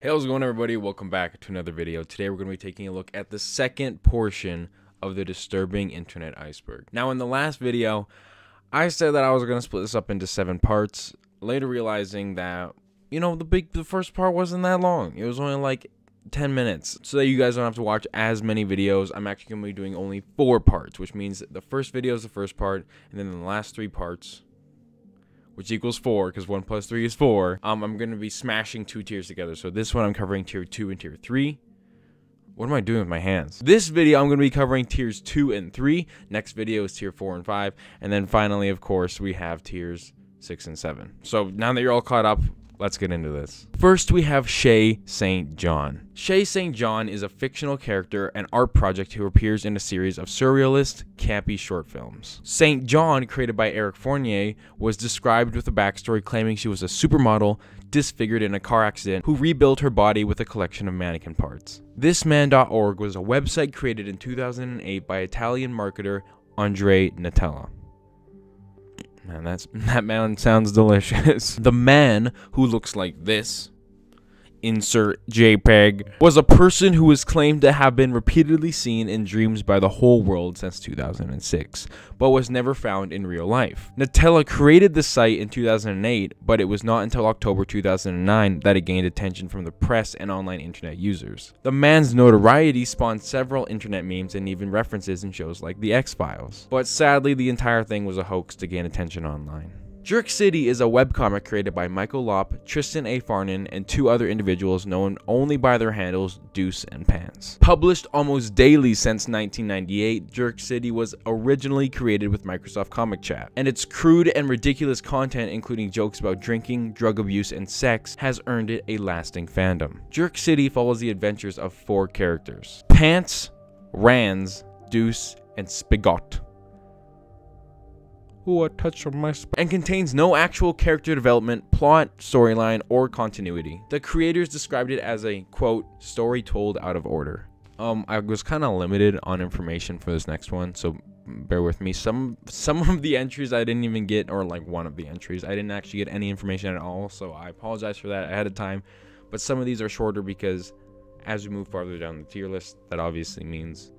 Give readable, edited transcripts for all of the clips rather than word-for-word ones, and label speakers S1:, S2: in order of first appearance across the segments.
S1: Hey, how's it going, everybody? Welcome back to another video. Today we're going to be taking a look at the second portion of the disturbing internet iceberg. Now, in the last video, I said that I was going to split this up into 7 parts, later realizing that, you know, the first part wasn't that long. It was only like 10 minutes. So that you guys don't have to watch as many videos, I'm actually going to be doing only 4 parts, which means the first video is the first part, and then the last 3 parts, which equals 4, because 1 plus 3 is 4. I'm going to be smashing 2 tiers together. So this one I'm covering tier 2 and tier 3. What am I doing with my hands? This video I'm going to be covering tiers 2 and 3. Next video is tier 4 and 5. And then finally, of course, we have tiers 6 and 7. So now that you're all caught up, let's get into this. First, we have Shaye St. John. Shaye St. John is a fictional character and art project who appears in a series of surrealist, campy short films. St. John, created by Eric Fournier, was described with a backstory claiming she was a supermodel disfigured in a car accident who rebuilt her body with a collection of mannequin parts. Thisman.org was a website created in 2008 by Italian marketer Andre Natella. Man, that man sounds delicious. The man who looks like this, insert JPEG, was a person who was claimed to have been repeatedly seen in dreams by the whole world since 2006, but was never found in real life. Natella created the site in 2008, but it was not until October 2009 that it gained attention from the press and online internet users. The man's notoriety spawned several internet memes and even references in shows like The X-Files. But sadly, the entire thing was a hoax to gain attention online. Jerkcity is a webcomic created by Michael Lopp, Tristan A. Farnan, and 2 other individuals known only by their handles Deuce and Pants. Published almost daily since 1998, Jerkcity was originally created with Microsoft Comic Chat, and its crude and ridiculous content, including jokes about drinking, drug abuse, and sex, has earned it a lasting fandom. Jerkcity follows the adventures of 4 characters: Pants, Rands, Deuce, and Spigot. Ooh, a touch of my and contains no actual character development, plot, storyline, or continuity. The creators described it as a, quote, story told out of order. I was kind of limited on information for this next one, so bear with me. Some of the entries I didn't even get, or like one of the entries, I didn't actually get any information at all, so I apologize for that ahead of time. But some of these are shorter because as we move farther down the tier list, that obviously means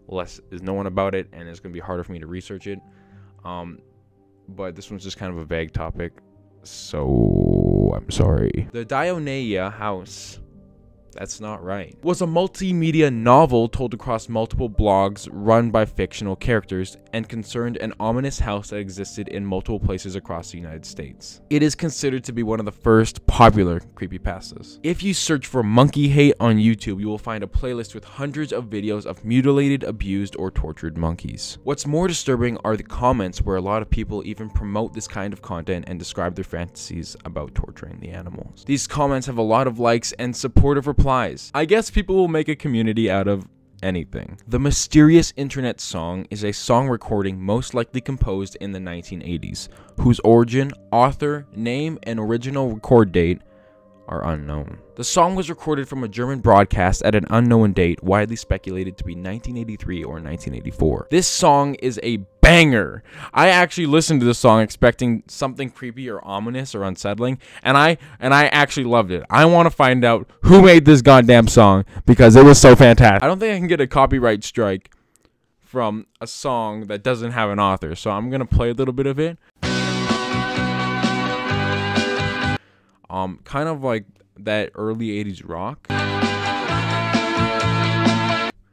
S1: less is known about it, and it's going to be harder for me to research it. But this one's just kind of a vague topic, so I'm sorry. The Dionaea House, that's not right, was a multimedia novel told across multiple blogs run by fictional characters and concerned an ominous house that existed in multiple places across the United States. It is considered to be one of the first popular creepypastas. If you search for monkey hate on YouTube, you will find a playlist with hundreds of videos of mutilated, abused, or tortured monkeys. What's more disturbing are the comments where a lot of people even promote this kind of content and describe their fantasies about torturing the animals. These comments have a lot of likes and supportive replies. I guess people will make a community out of anything. The Mysterious Internet Song is a song recording most likely composed in the 1980s, whose origin, author, name, and original record date are unknown. The song was recorded from a German broadcast at an unknown date, widely speculated to be 1983 or 1984. This song is a banger. I actually listened to the song expecting something creepy or ominous or unsettling, and I actually loved it. I want to find out who made this goddamn song because it was so fantastic. I don't think I can get a copyright strike from a song that doesn't have an author, so I'm gonna play a little bit of it. Kind of like that early 80s rock,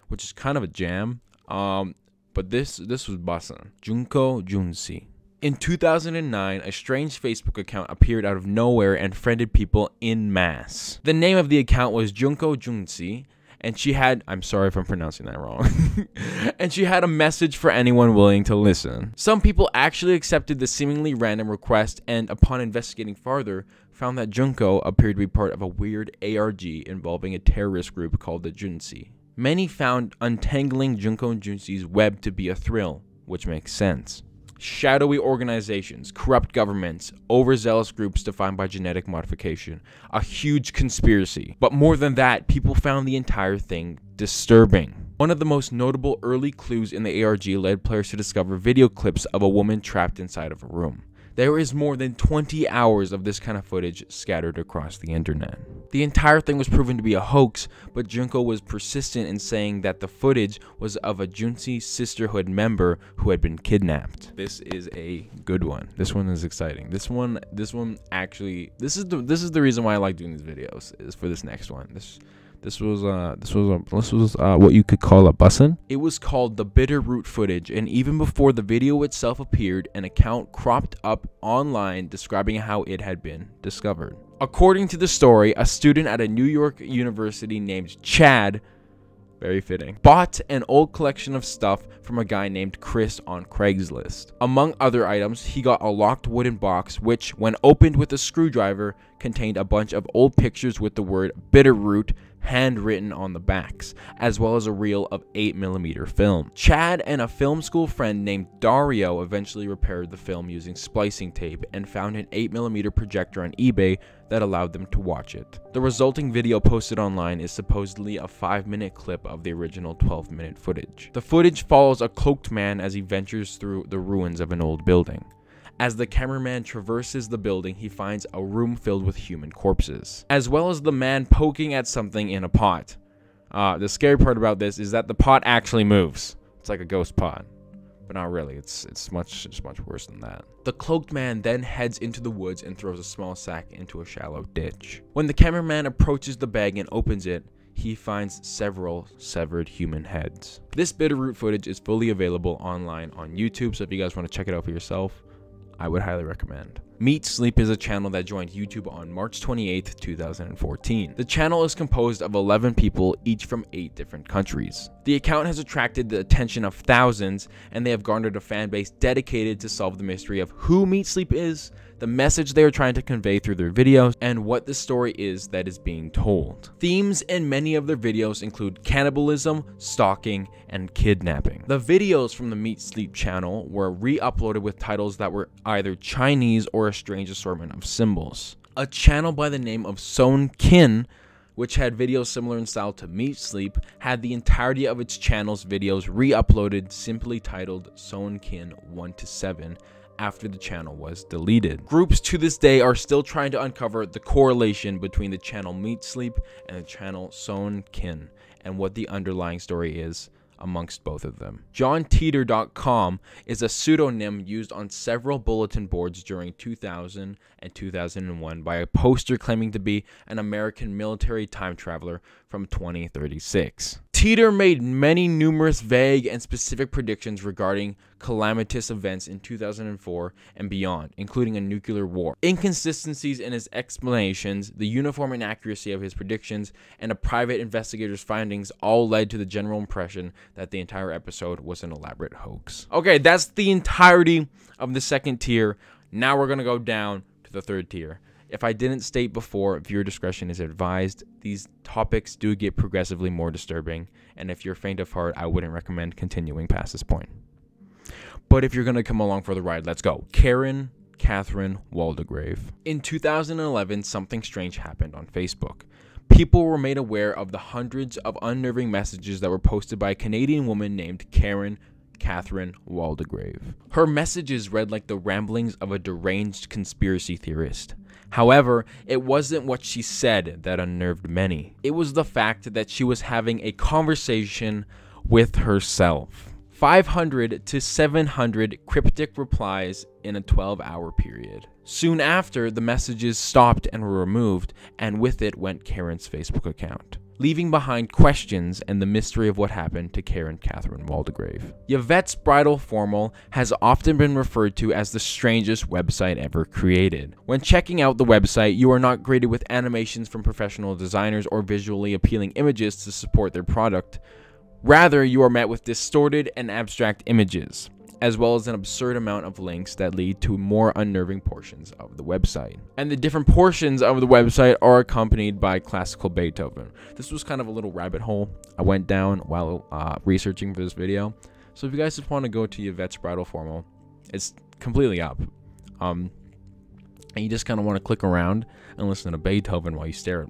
S1: which is kind of a jam. But this was bussin'. Junko Junsui. In 2009, a strange Facebook account appeared out of nowhere and friended people en masse. The name of the account was Junko Junsui, and she had, I'm sorry if I'm pronouncing that wrong, and she had a message for anyone willing to listen. Some people actually accepted the seemingly random request, and upon investigating farther, found that Junko appeared to be part of a weird ARG involving a terrorist group called the Junsui. Many found untangling Junko Junsui's web to be a thrill, which makes sense. Shadowy organizations, corrupt governments, overzealous groups defined by genetic modification. A huge conspiracy. But more than that, people found the entire thing disturbing. One of the most notable early clues in the ARG led players to discover video clips of a woman trapped inside of a room. There is more than 20 hours of this kind of footage scattered across the internet. The entire thing was proven to be a hoax, but Junko was persistent in saying that the footage was of a Junsui sisterhood member who had been kidnapped. This is a good one. This one is exciting. This one actually, this is the reason why I like doing these videos, is for this next one. This was what you could call a bussin'. It was called the Bitterroot footage, and even before the video itself appeared, an account cropped up online describing how it had been discovered. According to the story, a student at a New York university named Chad, very fitting, bought an old collection of stuff from a guy named Chris on Craigslist. Among other items, he got a locked wooden box which, when opened with a screwdriver, contained a bunch of old pictures with the word Bitterroot handwritten on the backs, as well as a reel of 8mm film. Chad and a film school friend named Dario eventually repaired the film using splicing tape and found an 8mm projector on eBay that allowed them to watch it. The resulting video posted online is supposedly a 5-minute clip of the original 12-minute footage. The footage follows a cloaked man as he ventures through the ruins of an old building. As the cameraman traverses the building, he finds a room filled with human corpses, as well as the man poking at something in a pot. The scary part about this is that the pot actually moves. It's like a ghost pot, but not really. It's much worse than that. The cloaked man then heads into the woods and throws a small sack into a shallow ditch. When the cameraman approaches the bag and opens it, he finds several severed human heads. This Bitterroot footage is fully available online on YouTube, so if you guys want to check it out for yourself, I would highly recommend. Meatsleep is a channel that joined YouTube on March 28th, 2014. The channel is composed of 11 people, each from 8 different countries. The account has attracted the attention of thousands, and they have garnered a fan base dedicated to solve the mystery of who Meatsleep is, the message they are trying to convey through their videos, and what the story is that is being told. Themes in many of their videos include cannibalism, stalking, and kidnapping. The videos from the Meatsleep channel were re-uploaded with titles that were either Chinese or a strange assortment of symbols. A channel by the name of Seon Kin, which had videos similar in style to Meatsleep, had the entirety of its channel's videos re-uploaded simply titled Seon Kin 1-7 after the channel was deleted. Groups to this day are still trying to uncover the correlation between the channel Meatsleep and the channel Seon Kin and what the underlying story is amongst both of them. JohnTeeter.com is a pseudonym used on several bulletin boards during 2000 and 2001 by a poster claiming to be an American military time traveler from 2036. Teeter made many numerous vague and specific predictions regarding calamitous events in 2004 and beyond, including a nuclear war. Inconsistencies in his explanations, the uniform inaccuracy of his predictions, and a private investigator's findings all led to the general impression that the entire episode was an elaborate hoax. Okay, that's the entirety of the second tier. Now we're going to go down to the third tier. If I didn't state before, viewer discretion is advised. These topics do get progressively more disturbing, and if you're faint of heart, I wouldn't recommend continuing past this point. But if you're going to come along for the ride, let's go. Katherine Waldegrave. In 2011, something strange happened on Facebook. People were made aware of the hundreds of unnerving messages that were posted by a Canadian woman named Katherine Waldegrave. Her messages read like the ramblings of a deranged conspiracy theorist. However, it wasn't what she said that unnerved many. It was the fact that she was having a conversation with herself. 500 to 700 cryptic replies in a 12-hour period. Soon after, the messages stopped and were removed, and with it went Karen's Facebook account, leaving behind questions and the mystery of what happened to Katherine Waldegrave. Yvette's bridal formal has often been referred to as the strangest website ever created. When checking out the website, you are not greeted with animations from professional designers or visually appealing images to support their product. Rather, you are met with distorted and abstract images, as well as an absurd amount of links that lead to more unnerving portions of the website. And the different portions of the website are accompanied by classical Beethoven. This was kind of a little rabbit hole I went down while researching for this video. So if you guys just want to go to Yvette's bridal formal, it's completely up. And you just kind of want to click around and listen to Beethoven while you stare at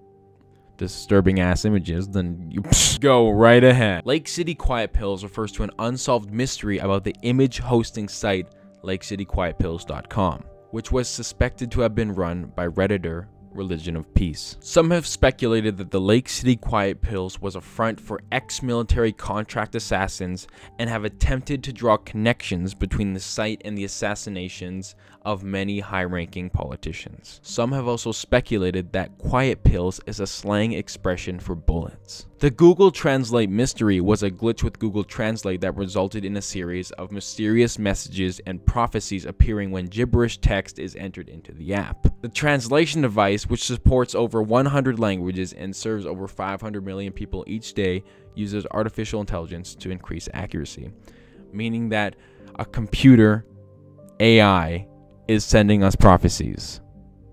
S1: disturbing ass images, then you go right ahead. Lake City Quiet Pills refers to an unsolved mystery about the image hosting site LakecityQuietPills.com. which was suspected to have been run by Redditor Religion of Peace. Some have speculated that the Lake City Quiet Pills was a front for ex-military contract assassins and have attempted to draw connections between the site and the assassinations of many high-ranking politicians. Some have also speculated that Quiet Pills is a slang expression for bullets. The Google Translate mystery was a glitch with Google Translate that resulted in a series of mysterious messages and prophecies appearing when gibberish text is entered into the app. The translation device, which supports over 100 languages and serves over 500 million people each day, uses artificial intelligence to increase accuracy, meaning that a computer AI is sending us prophecies.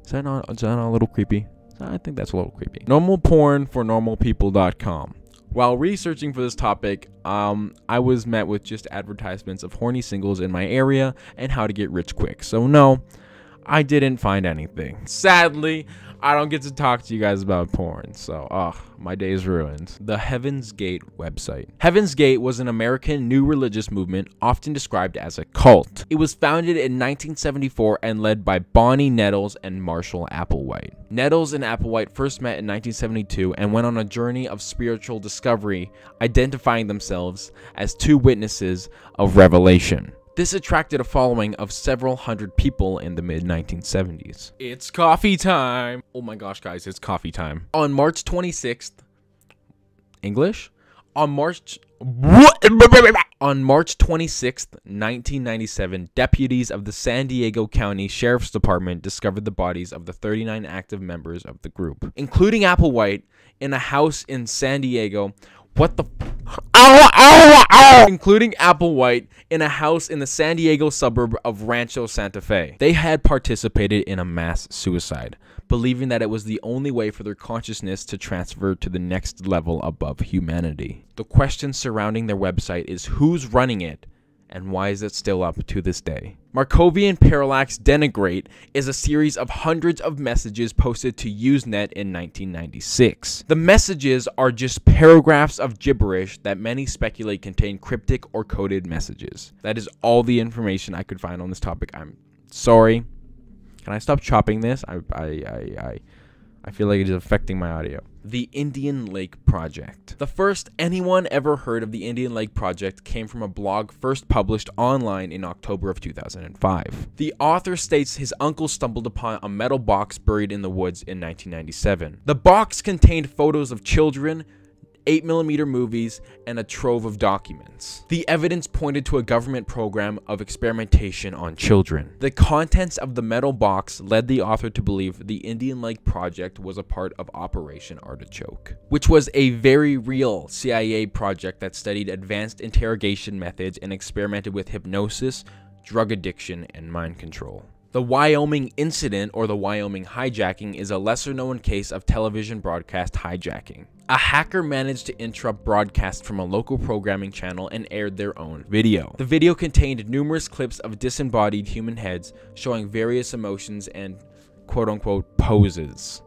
S1: Is that not a little creepy? I think that's a little creepy. Normal porn for normalpeople.com. While researching for this topic, I was met with just advertisements of horny singles in my area and how to get rich quick. So no, I didn't find anything. Sadly, I don't get to talk to you guys about porn, so my day is ruined. The Heaven's Gate website. Heaven's Gate was an American new religious movement often described as a cult. It was founded in 1974 and led by Bonnie Nettles and Marshall Applewhite. Nettles and Applewhite first met in 1972 and went on a journey of spiritual discovery, identifying themselves as two witnesses of revelation. This attracted a following of several hundred people in the mid-1970s. It's coffee time! Oh my gosh, guys, it's coffee time. On March 26th... English? On March 26th, 1997, deputies of the San Diego County Sheriff's Department discovered the bodies of the 39 active members of the group, including Applewhite, in a house in San Diego. Including Applewhite in a house in the San Diego suburb of Rancho Santa Fe. They had participated in a mass suicide, believing that it was the only way for their consciousness to transfer to the next level above humanity. The question surrounding their website is who's running it, and why is it still up to this day? Markovian Parralax Denigrate is a series of hundreds of messages posted to Usenet in 1996. The messages are just paragraphs of gibberish that many speculate contain cryptic or coded messages. That is all the information I could find on this topic. I'm sorry. Can I stop chopping this? I feel like it is affecting my audio. The Indian Lake Project. The first anyone ever heard of the Indian Lake Project came from a blog first published online in October of 2005. The author states his uncle stumbled upon a metal box buried in the woods in 1997. The box contained photos of children, 8mm movies, and a trove of documents. The evidence pointed to a government program of experimentation on children. The contents of the metal box led the author to believe the Indian Lake Project was a part of Operation Artichoke, which was a very real CIA project that studied advanced interrogation methods and experimented with hypnosis, drug addiction, and mind control. The Wyoming Incident, or the Wyoming hijacking, is a lesser-known case of television broadcast hijacking. A hacker managed to interrupt broadcasts from a local programming channel and aired their own video. The video contained numerous clips of disembodied human heads showing various emotions and quote-unquote poses.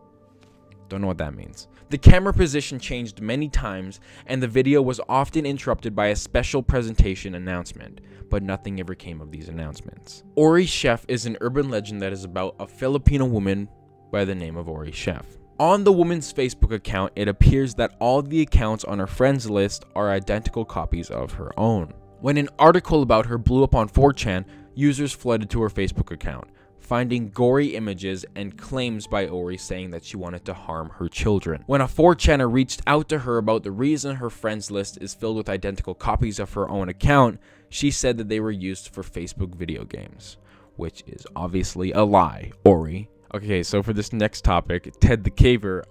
S1: Don't know what that means. The camera position changed many times, and the video was often interrupted by a special presentation announcement, but nothing ever came of these announcements. Orie Chef is an urban legend that is about a Filipino woman by the name of Orie Chef. On the woman's Facebook account, it appears that all the accounts on her friends list are identical copies of her own. When an article about her blew up on 4chan, users flooded to her Facebook account, finding gory images and claims by Orie saying that she wanted to harm her children. When a 4chaner reached out to her about the reason her friends list is filled with identical copies of her own account, she said that they were used for Facebook video games, which is obviously a lie, Orie. Okay, so for this next topic, Ted the Caver,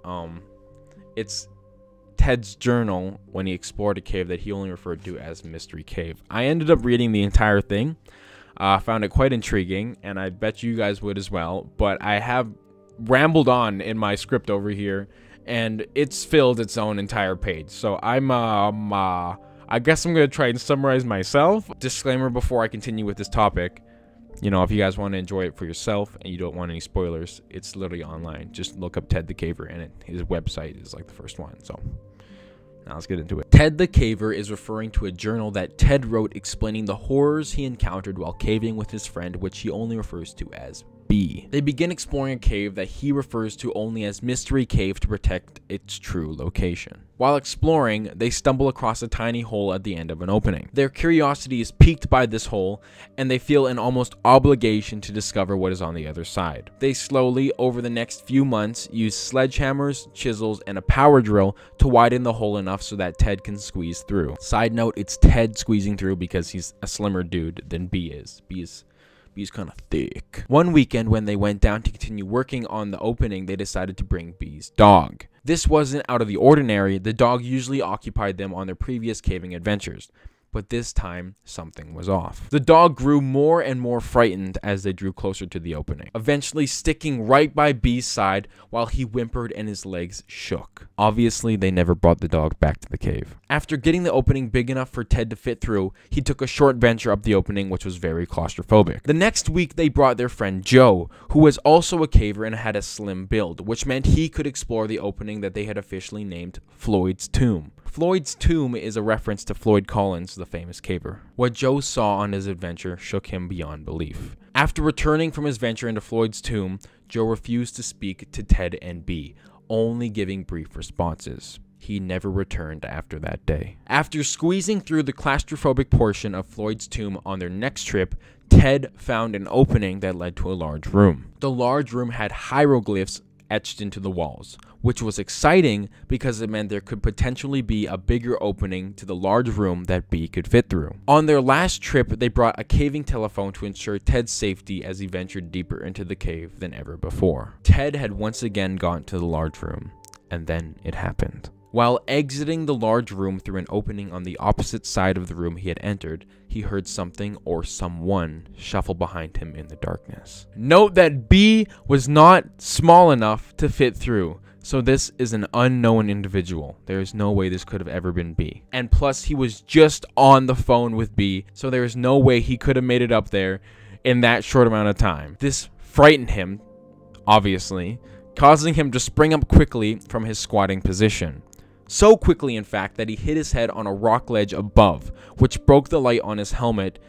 S1: it's Ted's journal when he explored a cave that he only referred to as Mystery Cave. I ended up reading the entire thing. Found it quite intriguing, and I bet you guys would as well, but I have rambled on in my script over here, and it's filled its own entire page. So I guess I'm going to try and summarize myself. Disclaimer before I continue with this topic. You know, if you guys want to enjoy it for yourself and you don't want any spoilers, it's literally online. Just look up Ted the Caver, and his website is like the first one. So now let's get into it. Ted the Caver is referring to a journal that Ted wrote explaining the horrors he encountered while caving with his friend, which he only refers to as B. They begin exploring a cave that he refers to only as Mystery Cave to protect its true location. While exploring, they stumble across a tiny hole at the end of an opening. Their curiosity is piqued by this hole, and they feel an almost obligation to discover what is on the other side. They slowly, over the next few months, use sledgehammers, chisels, and a power drill to widen the hole enough so that Ted can squeeze through. Side note, it's Ted squeezing through because he's a slimmer dude than B is. B's kind of thick. One weekend when they went down to continue working on the opening, they decided to bring B's dog. This wasn't out of the ordinary. The dog usually occupied them on their previous caving adventures, but this time something was off. The dog grew more and more frightened as they drew closer to the opening, eventually sticking right by B's side while he whimpered and his legs shook. Obviously, they never brought the dog back to the cave. After getting the opening big enough for Ted to fit through, he took a short venture up the opening, which was very claustrophobic. The next week, they brought their friend Joe, who was also a caver and had a slim build, which meant he could explore the opening that they had officially named Floyd's Tomb. Floyd's Tomb is a reference to Floyd Collins, the famous caver. What Joe saw on his adventure shook him beyond belief. After returning from his venture into Floyd's Tomb, Joe refused to speak to Ted and B, only giving brief responses. He never returned after that day. After squeezing through the claustrophobic portion of Floyd's Tomb on their next trip, Ted found an opening that led to a large room. The large room had hieroglyphs etched into the walls, which was exciting because it meant there could potentially be a bigger opening to the large room that B could fit through. On their last trip, they brought a caving telephone to ensure Ted's safety as he ventured deeper into the cave than ever before. Ted had once again gone to the large room, and then it happened. While exiting the large room through an opening on the opposite side of the room he had entered, he heard something or someone shuffle behind him in the darkness. Note that B was not small enough to fit through, so this is an unknown individual. There is no way this could have ever been B. And plus, he was just on the phone with B, so there is no way he could have made it up there in that short amount of time. This frightened him, obviously, causing him to spring up quickly from his squatting position. So quickly, in fact, that he hit his head on a rock ledge above, which broke the light on his helmet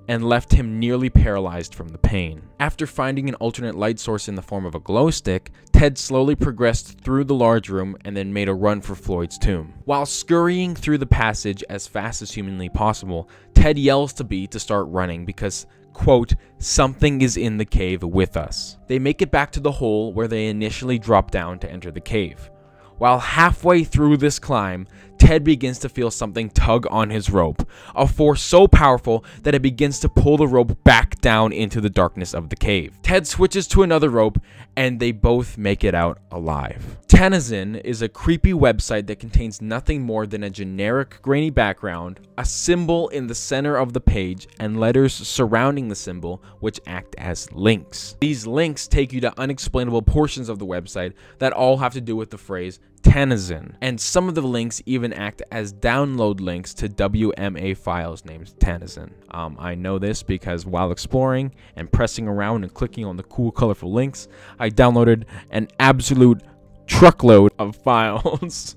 S1: and left him nearly paralyzed from the pain. After finding an alternate light source in the form of a glow stick, Ted slowly progressed through the large room and then made a run for Floyd's tomb. While scurrying through the passage as fast as humanly possible, Ted yells to B to start running because, quote, something is in the cave with us. They make it back to the hole where they initially dropped down to enter the cave. While halfway through this climb, Ted begins to feel something tug on his rope, a force so powerful that it begins to pull the rope back down into the darkness of the cave. Ted switches to another rope, and they both make it out alive. Tanasinn is a creepy website that contains nothing more than a generic grainy background, a symbol in the center of the page, and letters surrounding the symbol, which act as links. These links take you to unexplainable portions of the website that all have to do with the phrase Tanasinn, and some of the links even act as download links to WMA files named Tanasinn. I know this because while exploring and pressing around and clicking on the cool colorful links, I downloaded an absolute truckload of files.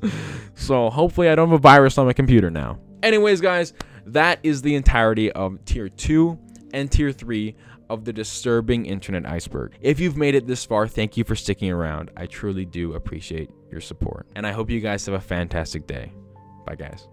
S1: So hopefully I don't have a virus on my computer now. Anyways, guys, that is the entirety of Tier 2 and Tier 3 of the disturbing internet iceberg. If you've made it this far, thank you for sticking around. I truly do appreciate your support. And I hope you guys have a fantastic day. Bye, guys.